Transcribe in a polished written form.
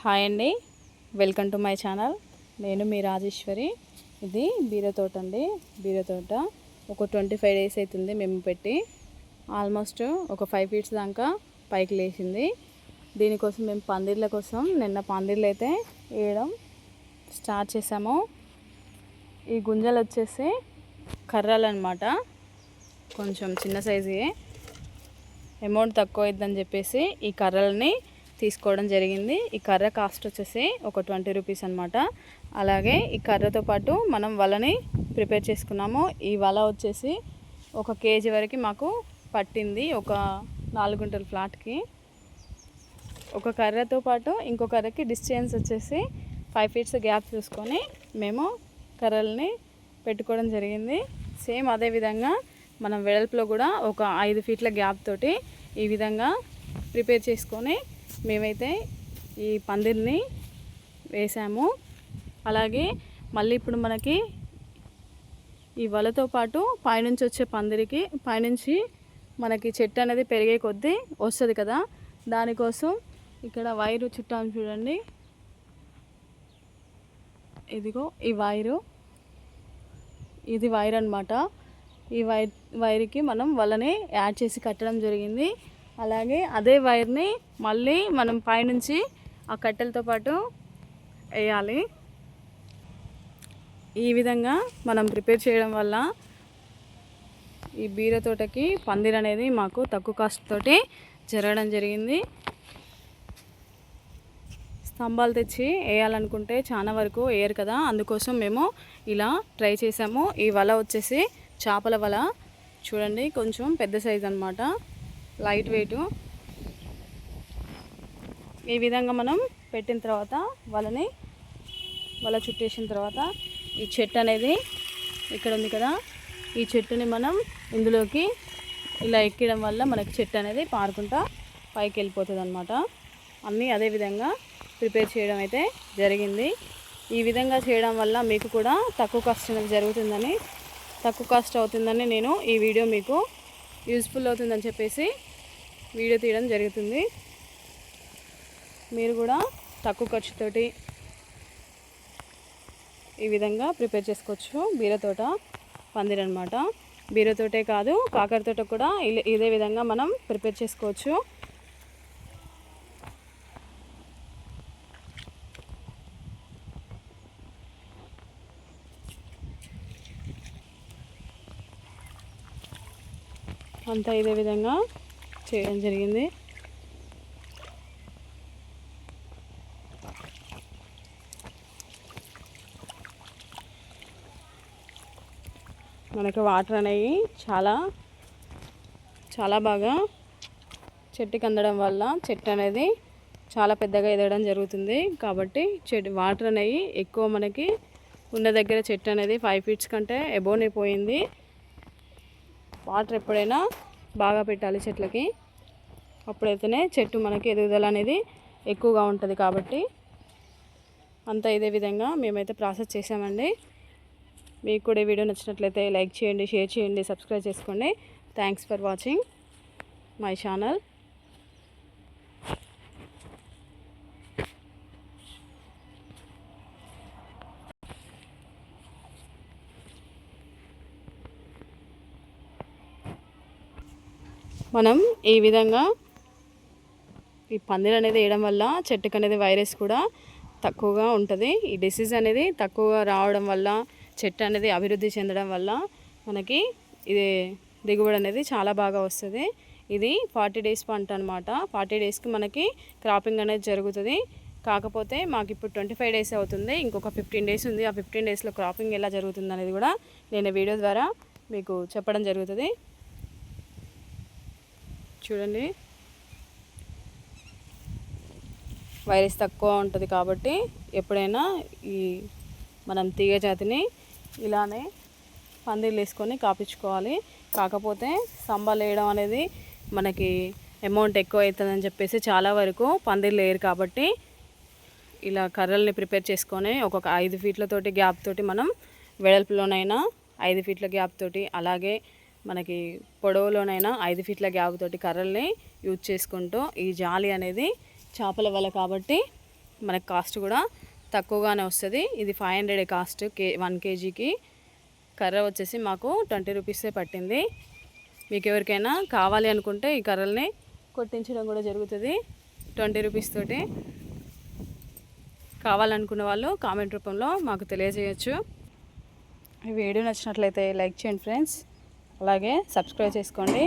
Hi అండి, welcome to my channel. నేను మీ రాజేశ్వరి. ఇది బీరతోట అండి. బీరతోట ఒక 25 డేస్ అవుతుంది మేము పెట్టి. ఆల్మోస్ట్ ఒక 5 ఫీట్స్ దాకా పైకి లేచింది. దీనికోసం మేము పందిర్ల కోసం నిన్న పందిర్లు అయితే వేయడం స్టార్ట్ చేసాము. ఈ గుంజలు వచ్చేసి కర్రలు అనమాట, కొంచెం చిన్న సైజు. అమౌంట్ తక్కువ అవుతుందని చెప్పేసి ఈ కర్రలని తీసుకోవడం జరిగింది. ఈ కర్ర కాస్ట్ వచ్చేసి ఒక 20 రూపీస్ అనమాట. అలాగే ఈ కర్రతో పాటు మనం వలని ప్రిపేర్ చేసుకున్నాము. ఈ వల వచ్చేసి 1 కేజీ వరకు మాకు పట్టింది, ఒక 4 గుంటల ఫ్లాట్కి. ఒక కర్రతో పాటు ఇంకో కర్రకి డిస్టెన్స్ వచ్చేసి 5 ఫీట్స్ గ్యాప్ చూసుకొని మేము కర్రల్ని పెట్టుకోవడం జరిగింది. సేమ్ అదేవిధంగా మనం వెడల్పులో కూడా ఒక 5 ఫీట్ల గ్యాప్ తోటి ఈ విధంగా ప్రిపేర్ చేసుకొని మేమైతే ఈ పందిర్ని వేసాము. అలాగే మళ్ళీ ఇప్పుడు మనకి ఈ వలతో పాటు పైనుంచి వచ్చే పందిరికి పైనుంచి మనకి చెట్టు అనేది పెరిగే కొద్దీ వస్తుంది కదా, దానికోసం ఇక్కడ వైరు చుట్టాను చూడండి. ఇదిగో ఈ వైరు, ఇది వైర్ అనమాట. ఈ వైర్కి మనం వలని యాడ్ చేసి కట్టడం జరిగింది. అలాగే అదే వైర్ని మళ్ళీ మనం పైనుంచి ఆ కట్టెలతో పాటు వేయాలి. ఈ విధంగా మనం ప్రిపేర్ చేయడం వల్ల ఈ బీర తోటకి పందిర్ అనేది మాకు తక్కువ కాస్ట్ తోటి జరగడం జరిగింది. స్తంభాలు తెచ్చి వేయాలనుకుంటే చాలా వరకు వేయరు కదా, అందుకోసం మేము ఇలా ట్రై చేసాము. ఈ వల వచ్చేసి చేపల వల చూడండి, కొంచెం పెద్ద సైజ్ అనమాట, లైట్ వెయిట్. ఈ విధంగా మనం పెట్టిన తర్వాత వల చుట్టేసిన తర్వాత ఈ చెట్టు అనేది ఇక్కడ ఉంది కదా, ఈ చెట్టుని మనం ఇందులోకి ఇలా ఎక్కడం వల్ల మనకి చెట్టు అనేది పారుకుంటా పైకి వెళ్ళిపోతుంది అనమాట. అన్నీ అదే విధంగా ప్రిపేర్ చేయడం అయితే జరిగింది. ఈ విధంగా చేయడం వల్ల మీకు కూడా తక్కువ కాస్ట్ అవుతుందని నేను ఈ వీడియో మీకు యూజ్ఫుల్ అవుతుందని చెప్పేసి వీడియో తీయడం జరుగుతుంది. మీరు కూడా తక్కువ ఖర్చుతోటి ఈ విధంగా ప్రిపేర్ చేసుకోవచ్చు. బీరతోట పందిర్ అనమాట. బీరతోటే కాదు, కాకరతోట కూడా ఇదే విధంగా మనం ప్రిపేర్ చేసుకోవచ్చు. అంతా ఇదే విధంగా చేయడం జరిగింది. మనకి వాటర్ అనేవి చాలా బాగా చెట్టుకి అందడం వల్ల చెట్టు అనేది చాలా పెద్దగా ఎదగడం జరుగుతుంది. కాబట్టి వాటర్ అనేవి ఎక్కువ మనకి ఉన్న దగ్గర చెట్టు అనేది 5 ఫీట్స్ కంటే ఎబోనే పోయింది. వాటర్ ఎప్పుడైనా బాగా పెట్టాలి చెట్లకి, అప్పుడైతేనే చెట్టు మనకి ఎదుగుదల అనేది ఎక్కువగా ఉంటుంది. కాబట్టి అంతా ఇదే విధంగా మేమైతే ప్రాసెస్ చేసామండి. మీకు కూడా ఈ వీడియో నచ్చినట్లయితే లైక్ చేయండి, షేర్ చేయండి, సబ్స్క్రైబ్ చేసుకోండి. Thanks for watching my channel. మనం ఈ విధంగా ఈ పందిర్ అనేది వేయడం వల్ల చెట్టుకు అనేది వైరస్ కూడా తక్కువగా ఉంటుంది. ఈ డిసీజ్ అనేది తక్కువగా రావడం వల్ల చెట్టు అనేది అభివృద్ధి చెందడం వల్ల మనకి ఇది దిగుబడి అనేది చాలా బాగా వస్తుంది. ఇది 40 డేస్ పంట అనమాట. 40 డేస్కి మనకి క్రాపింగ్ అనేది జరుగుతుంది. కాకపోతే మాకు ఇప్పుడు 25 డేస్ అవుతుంది, ఇంకొక 15 డేస్ ఉంది. ఆ 15 డేస్లో క్రాపింగ్ ఎలా జరుగుతుంది అనేది కూడా నేను వీడియో ద్వారా మీకు చెప్పడం జరుగుతుంది. చూడండి, వైరస్ తక్కువ ఉంటుంది కాబట్టి ఎప్పుడైనా ఈ మనం తీగ జాతిని ఇలానే పందిర్లు వేసుకొని కాపించుకోవాలి. కాకపోతే స్తంభాలు వేయడం అనేది మనకి అమౌంట్ ఎక్కువ అవుతుందని చెప్పేసి చాలా వరకు పందిర్లు వేయరు. కాబట్టి ఇలా కర్రల్ని ప్రిపేర్ చేసుకొని ఒక 5 ఫీట్లతోటి గ్యాప్ తోటి మనం వెడల్పులోనైనా 5 ఫీట్ల గ్యాప్ తోటి, అలాగే మనకి పొడవులోనైనా 5 ఫీట్ల గ్యాప్ తోటి కర్రల్ని యూజ్ చేసుకుంటూ, ఈ జాలి అనేది చేపల వల కాబట్టి మనకు కాస్ట్ కూడా తక్కువగానే వస్తుంది. ఇది 500 కాస్ట్ 1 kgకి. కర్ర వచ్చేసి మాకు 20 రూపీసే పట్టింది. మీకు ఎవరికైనా కావాలి అనుకుంటే ఈ కర్రల్ని కొట్టించడం కూడా జరుగుతుంది 20 రూపీస్ తోటి. కావాలనుకున్న వాళ్ళు కామెంట్ రూపంలో మాకు తెలియజేయచ్చు. ఈ వీడియో నచ్చినట్లయితే లైక్ చేయండి ఫ్రెండ్స్, అలాగే సబ్స్క్రైబ్ చేసుకోండి.